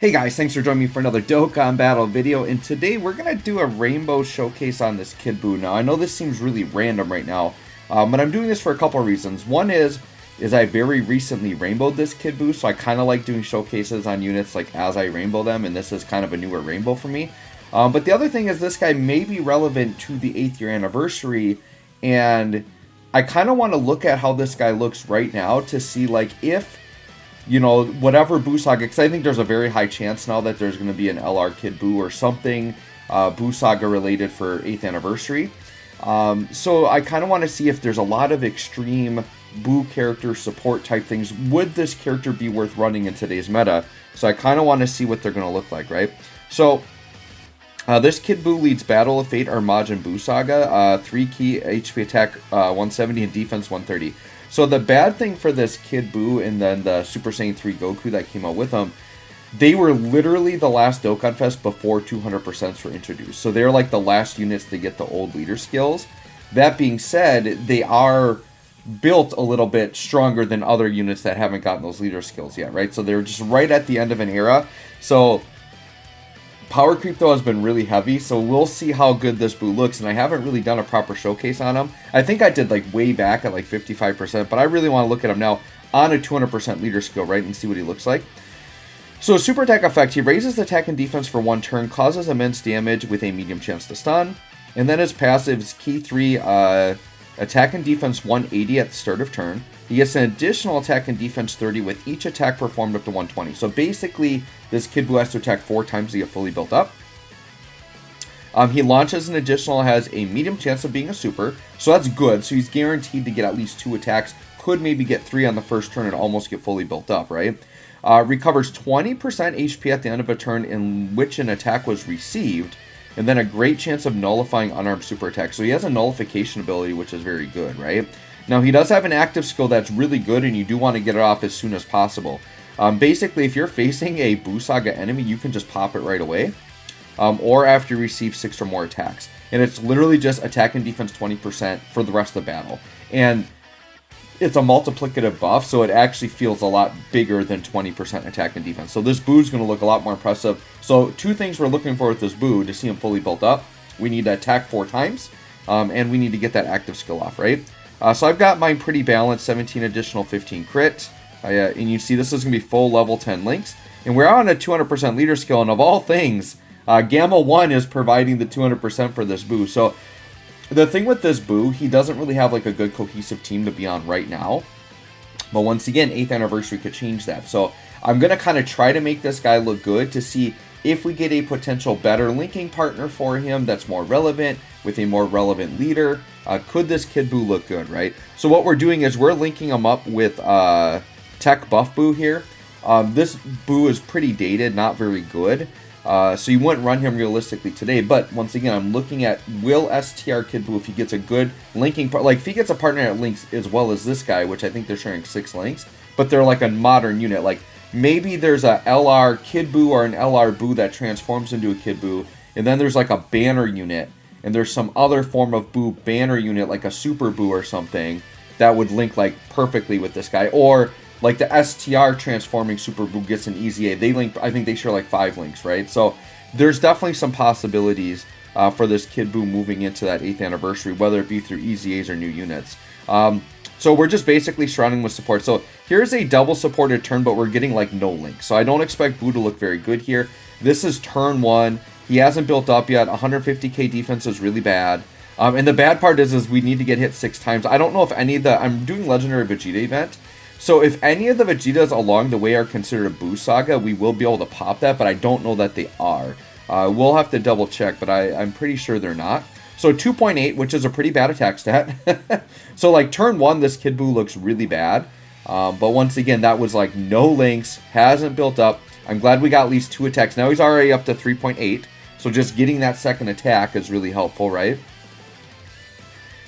Hey guys, thanks for joining me for another Dokkan battle video, and today we're going to do a rainbow showcase on this Kid Buu. Now, I know this seems really random right now, but I'm doing this for a couple of reasons. One is I very recently rainbowed this Kid Buu, so I kind of like doing showcases on units like as I rainbow them, and this is kind of a newer rainbow for me. But the other thing is this guy may be relevant to the 8th year anniversary, and I kind of want to look at how this guy looks right now to see like if, you know, whatever Buu Saga, because I think there's a very high chance now that there's going to be an LR Kid Buu or something Buu Saga related for 8th anniversary. So I kind of want to see if there's a lot of extreme Buu character support type things. Would this character be worth running in today's meta? So I kind of want to see what they're going to look like, right? So this Kid Buu leads Battle of Fate Armajin Buu Saga, 3 key HP attack 170 and defense 130. So the bad thing for this Kid Buu and then the Super Saiyan 3 Goku that came out with them, they were literally the last Dokkanfest before 200% were introduced. So they're like the last units to get the old leader skills. That being said, they are built a little bit stronger than other units that haven't gotten those leader skills yet, right? So they're just right at the end of an era. So power creep, though, has been really heavy, so we'll see how good this Buu looks, and I haven't really done a proper showcase on him. I think I did, like, way back at, like, 55%, but I really want to look at him now on a 200% leader skill, right, and see what he looks like. So, super attack effect, he raises the attack and defense for 1 turn, causes immense damage with a medium chance to stun, and then his passive is key 3, attack and defense 180 at the start of turn. He gets an additional attack and defense 30 with each attack performed up to 120. So basically, this Kid Buu has to attack 4 times to get fully built up. He launches an additional, has a medium chance of being a super. So that's good. So he's guaranteed to get at least 2 attacks. Could maybe get 3 on the first turn and almost get fully built up, right? Recovers 20% HP at the end of a turn in which an attack was received. And then a great chance of nullifying unarmed super attacks. So he has a nullification ability, which is very good, right? Now, he does have an active skill that's really good, and you do want to get it off as soon as possible. Basically, if you're facing a Buu Saga enemy, you can just pop it right away, or after you receive 6 or more attacks. And it's literally just attack and defense 20% for the rest of the battle. And it's a multiplicative buff, so it actually feels a lot bigger than 20% attack and defense. So this Buu is going to look a lot more impressive. So 2 things we're looking for with this Buu to see him fully built up. We need to attack 4 times, and we need to get that active skill off, right? So I've got mine pretty balanced, 17 additional, 15 crit. And you see this is going to be full level 10 links. And we're on a 200% leader skill, and of all things, Gamma 1 is providing the 200% for this Buu. So the thing with this Buu, he doesn't really have like a good cohesive team to be on right now. But once again, 8th anniversary could change that. So I'm going to kind of try to make this guy look good to see if we get a potential better linking partner for him that's more relevant, with a more relevant leader. Could this Kid Buu look good, right? So what we're doing is we're linking him up with Tech Buff Buu here. This Buu is pretty dated, not very good. So you wouldn't run him realistically today. But once again, I'm looking at will STR Kid Buu, if he gets a good linking part, like if he gets a partner that links as well as this guy, which I think they're sharing 6 links, but they're like a modern unit. Like maybe there's a LR Kid Buu or an LR Buu that transforms into a Kid Buu, and then there's like a banner unit, and there's some other form of Buu banner unit, like a Super Buu or something, that would link like perfectly with this guy. Or like the STR transforming Super Buu gets an easy A. They link, I think they share like 5 links, right? So there's definitely some possibilities for this Kid Buu moving into that 8th anniversary, whether it be through easy A's or new units. So we're just basically surrounding with support. So here's a double supported turn, but we're getting like no links. So I don't expect Buu to look very good here. This is turn 1. He hasn't built up yet. 150k defense is really bad. And the bad part is we need to get hit 6 times. I don't know if any of the... I'm doing Legendary Vegeta event. So if any of the Vegetas along the way are considered a Buu Saga, we will be able to pop that, but I don't know that they are. We'll have to double check, but I'm pretty sure they're not. So 2.8, which is a pretty bad attack stat. So like turn 1, this Kid Buu looks really bad. But once again, that was like no links, hasn't built up. I'm glad we got at least 2 attacks. Now he's already up to 3.8. So just getting that second attack is really helpful, right?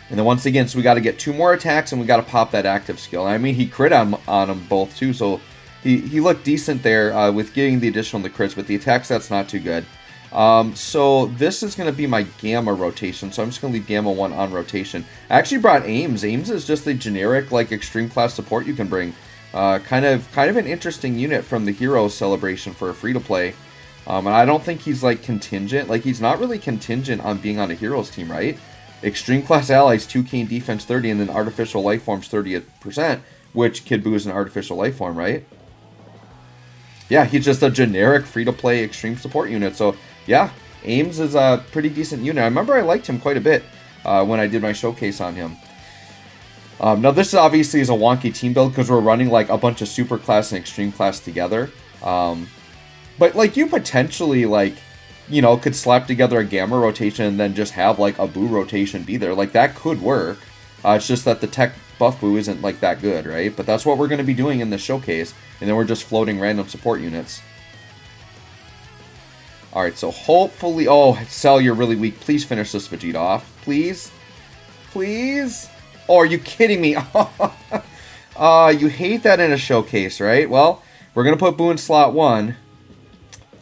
And then once again, so we got to get 2 more attacks, and we got to pop that active skill. I mean, he crit on them both too, so he looked decent there with getting the additional the crits, but the attack stat's not too good. So this is going to be my Gamma rotation, so I'm just going to leave Gamma 1 on rotation. I actually brought Ames. Ames is just a generic, like, extreme class support you can bring. Kind of an interesting unit from the Hero celebration for a free-to-play. And I don't think he's like contingent. Like, he's not really contingent on being on a Heroes team, right? Extreme Class Allies, 2K and Defense 30, and then Artificial Life Forms 30%, which Kid Buu is an Artificial Life Form, right? Yeah, he's just a generic free-to-play Extreme Support unit. So, yeah, Ames is a pretty decent unit. I remember I liked him quite a bit when I did my showcase on him. Now, this obviously is a wonky team build because we're running like a bunch of Super Class and Extreme Class together. But, like, you potentially, like, you know, could slap together a Gamma rotation and then just have, like, a Buu rotation be there. Like, that could work. It's just that the tech buff Buu isn't, like, that good, right? But that's what we're going to be doing in this showcase. And then we're just floating random support units. Alright, so hopefully... Oh, Cell, you're really weak. Please finish this Vegeta off. Please? Please? Oh, are you kidding me? You hate that in a showcase, right? Well, we're going to put Buu in slot 1.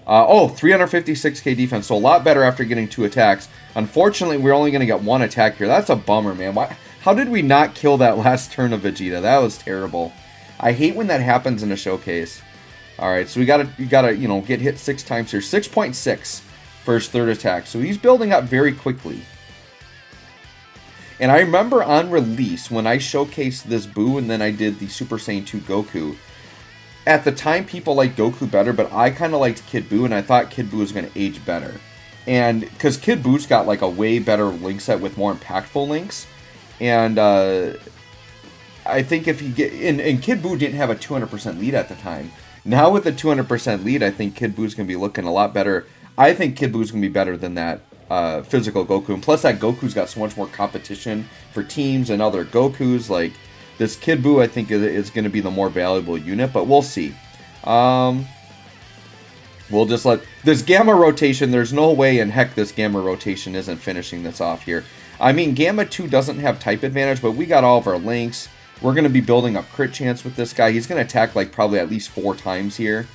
356k defense, so a lot better after getting 2 attacks. Unfortunately, we're only going to get 1 attack here. That's a bummer, man. How did we not kill that last turn of Vegeta? That was terrible. I hate when that happens in a showcase. Alright, so you gotta, you know, get hit 6 times here. 6.6 for his 3rd attack. So he's building up very quickly. And I remember on release, when I showcased this Buu and then I did the Super Saiyan 2 Goku, at the time, people liked Goku better, but I kind of liked Kid Buu, and I thought Kid Buu was going to age better. And because Kid Buu's got like a way better link set with more impactful links, and I think if he get and Kid Buu didn't have a 200% lead at the time. Now with a 200% lead, I think Kid Buu's going to be looking a lot better. I think Kid Buu's going to be better than that physical Goku, and plus that Goku's got so much more competition for teams and other Gokus. Like, this Kid Buu, I think, is going to be the more valuable unit, but we'll see. We'll just let... This Gamma rotation, there's no way in heck this Gamma rotation isn't finishing this off here. I mean, Gamma 2 doesn't have type advantage, but we got all of our links. We're going to be building up crit chance with this guy. He's going to attack, like, probably at least 4 times here.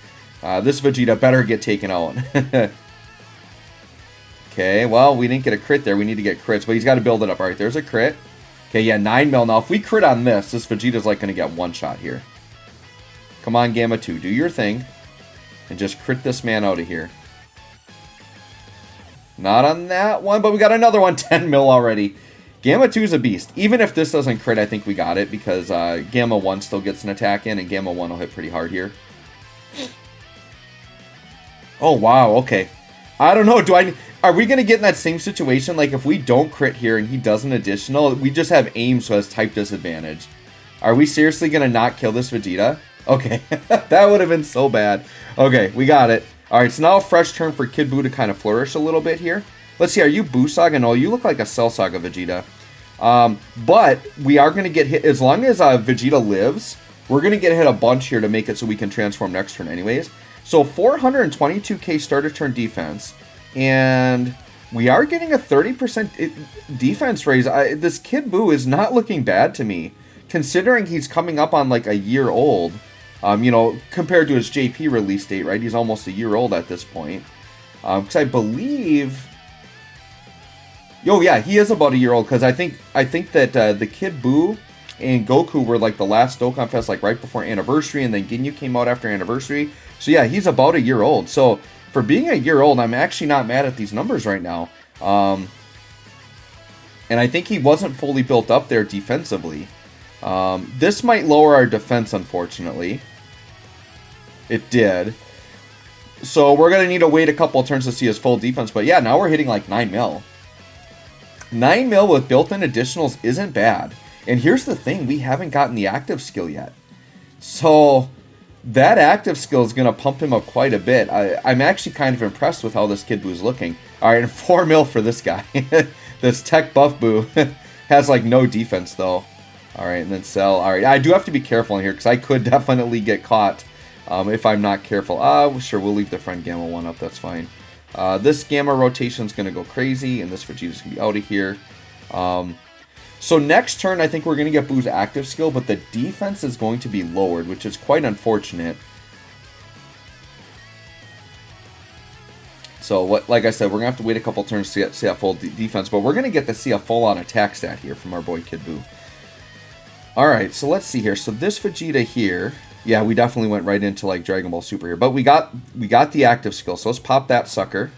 This Vegeta better get taken out. Okay, well, we didn't get a crit there. We need to get crits, but he's got to build it up. All right, there's a crit. Okay, yeah, 9 mil. Now, if we crit on this Vegeta's like going to get 1 shot here. Come on, Gamma 2. Do your thing. And just crit this man out of here. Not on that one, but we got another one. 10 mil already. Gamma 2 is a beast. Even if this doesn't crit, I think we got it. Because Gamma 1 still gets an attack in. And Gamma 1 will hit pretty hard here. Oh, wow. Okay. I don't know. Are we going to get in that same situation? Like, if we don't crit here and he does an additional, we just have Ames who has type disadvantage. Are we seriously going to not kill this Vegeta? Okay. That would have been so bad. Okay, we got it. Alright, so now a fresh turn for Kid Buu to kind of flourish a little bit here. Let's see, are you Buu Saga? No, you look like a Cell Saga Vegeta. But we are going to get hit. As long as Vegeta lives, we're going to get hit a bunch here to make it so we can transform next turn anyways. So 422k starter turn defense. And we are getting a 30% defense raise. This Kid Buu is not looking bad to me, considering he's coming up on like a year old. You know, compared to his JP release date, right? He's almost a year old at this point. Because I believe... Oh, yeah, he is about a year old, because I think that the Kid Buu and Goku were like the last Dokkanfest, like right before Anniversary, and then Ginyu came out after Anniversary. So yeah, he's about a year old. So for being a year old, I'm actually not mad at these numbers right now. And I think he wasn't fully built up there defensively. This might lower our defense, unfortunately. It did. So we're going to need to wait a couple of turns to see his full defense. But yeah, now we're hitting like 9 mil. 9 mil with built-in additionals isn't bad. And here's the thing, we haven't gotten the active skill yet. So that active skill is going to pump him up quite a bit. I'm actually kind of impressed with how this Kid Buu is looking. Alright, and 4 mil for this guy. This tech buff Buu has like no defense though. Alright, and then Cell. Alright, I do have to be careful in here because I could definitely get caught if I'm not careful. Sure, we'll leave the front Gamma 1 up, that's fine. This Gamma rotation is going to go crazy, and this Vegeta's going to be out of here. So next turn, I think we're going to get Buu's active skill, but the defense is going to be lowered, which is quite unfortunate. So, like I said, we're going to have to wait a couple turns to see that full defense, but we're going to see a full-on attack stat here from our boy Kid Buu. Alright, so let's see here. So this Vegeta here, Yeah, we definitely went right into like Dragon Ball Super here. But we got the active skill, so let's pop that sucker.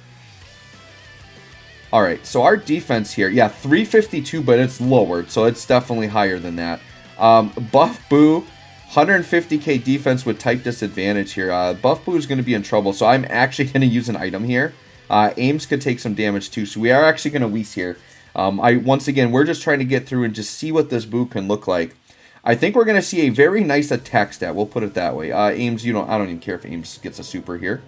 Alright, so our defense here, yeah, 352, but it's lowered, so it's definitely higher than that. Buff Boo, 150k defense with type disadvantage here. Buff Boo is going to be in trouble, so I'm actually going to use an item here. Ames could take some damage too, so we are actually going to Whis here. Once again, we're just trying to get through and just see what this Boo can look like. I think we're going to see a very nice attack stat, we'll put it that way. Ames, I don't even care if Ames gets a super here.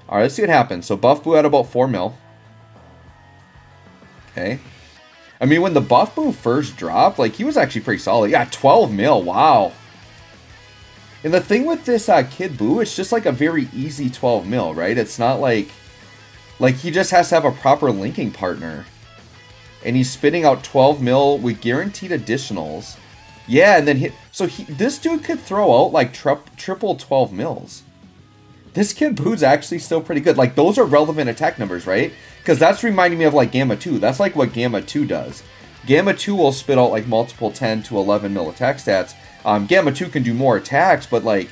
Alright, let's see what happens. So Buff Boo at about 4 mil. Okay. I mean, when the Buff Boo first dropped, like, he was actually pretty solid. Yeah, 12 mil, wow. And the thing with this Kid Boo, it's just like a very easy 12 mil, right? It's not like he just has to have a proper linking partner. And he's spitting out 12 mil with guaranteed additionals. Yeah, and then this dude could throw out like triple 12 mils. This Kid Boo's actually still pretty good. Like, those are relevant attack numbers, right? Because that's reminding me of, like, Gamma 2. That's, like, what Gamma 2 does. Gamma 2 will spit out, like, multiple 10 to 11 mil attack stats. Gamma 2 can do more attacks, but, like,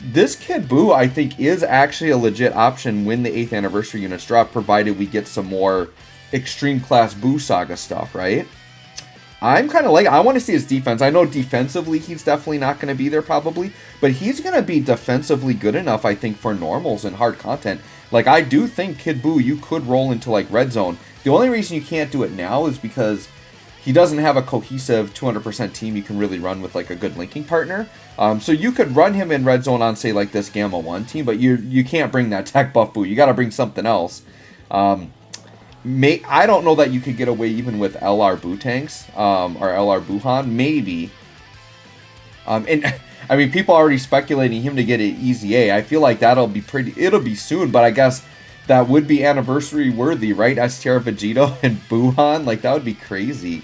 this Kid Boo, I think, is actually a legit option when the 8th anniversary units drop, provided we get some more extreme class Boo Saga stuff, right? I'm kind of like, I want to see his defense. I know defensively he's definitely not going to be there probably, but he's going to be defensively good enough, I think, for normals and hard content. Like, I do think Kid Boo, you could roll into, like, Red Zone. The only reason you can't do it now is because he doesn't have a cohesive 200% team you can really run with, like, a good linking partner. So you could run him in Red Zone on, say, like, this Gamma 1 team, but you can't bring that Tech Buff Boo. You got to bring something else. I don't know that you could get away even with LR Boo tanks, or LR Buhan, maybe. And I mean, people are already speculating him to get an easy A. I feel like it'll be soon, but I guess that would be anniversary worthy, right? STR Vegito and Buhan, like, that would be crazy.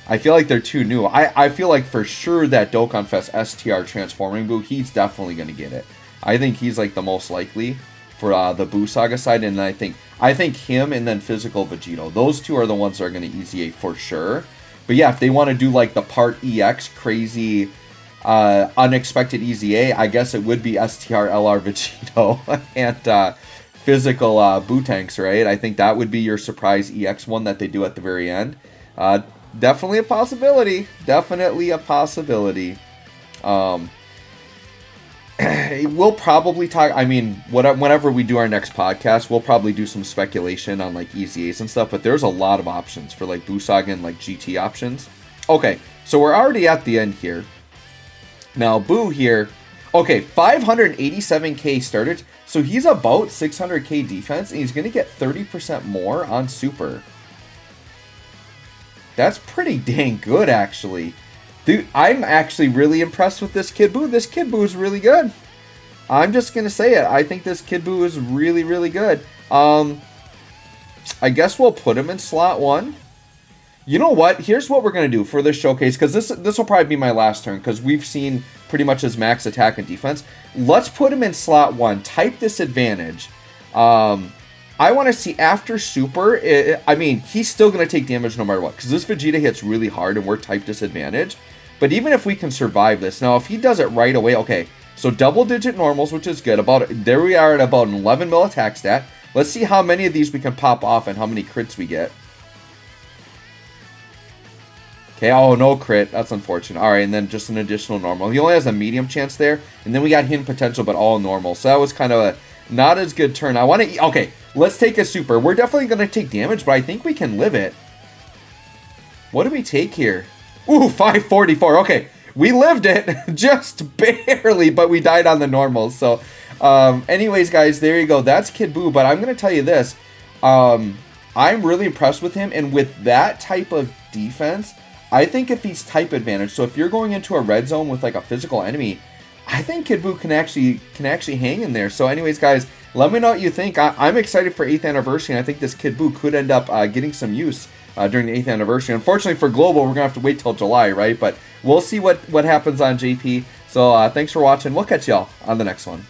I feel like they're too new. I feel like for sure that Dokkanfest STR transforming Boo, he's definitely going to get it. I think he's like the most likely for the Boo Saga side, and I think him and then Physical Vegito. Those two are the ones that are going to easy A for sure. But yeah, if they want to do like the Part EX crazy unexpected easy A, I guess it would be STR LR Vegito and Physical Boo Tanks, right? I think that would be your surprise EX one that they do at the very end. Definitely a possibility. Definitely a possibility. We'll probably talk, I mean, whenever we do our next podcast, we'll probably do some speculation on, like, easy A's and stuff, but there's a lot of options for, like, Boo Saga and, like, GT options. Okay, so we're already at the end here. Now, Boo here, okay, 587k started, so he's about 600k defense, and he's going to get 30% more on Super. That's pretty dang good, actually. Dude, I'm actually really impressed with this Kid Boo. This Kid Boo is really good. I'm just going to say it. I think this Kid Boo is really, really good. I guess we'll put him in slot 1. You know what? Here's what we're going to do for this showcase, because this will probably be my last turn, because we've seen pretty much his max attack and defense. Let's put him in slot 1. Type disadvantage. I want to see after Super, I mean, he's still going to take damage no matter what, because this Vegeta hits really hard and we're type disadvantage. But even if we can survive this, now if he does it right away, okay, so double-digit normals, which is good. There we are at about an 11 mil attack stat. Let's see how many of these we can pop off and how many crits we get. Okay, oh, no crit. That's unfortunate. All right, and then just an additional normal. He only has a medium chance there, and then we got hidden potential, but all normal. So that was kind of a not as good turn. I want to... Okay, let's take a super. We're definitely going to take damage, but I think we can live it. What do we take here? Ooh, 544. Okay, we lived it just barely, but we died on the normals. So, anyways, guys, there you go. That's Kid Boo, but I'm going to tell you this. I'm really impressed with him, and with that type of defense, I think if he's type advantage, so if you're going into a red zone with like a physical enemy, I think Kid Boo can actually hang in there. So anyways, guys, let me know what you think. I'm excited for 8th anniversary, and I think this Kid Boo could end up getting some use during the 8th anniversary. Unfortunately for Global, we're going to have to wait till July, right? But we'll see what happens on JP. So thanks for watching. We'll catch y'all on the next one.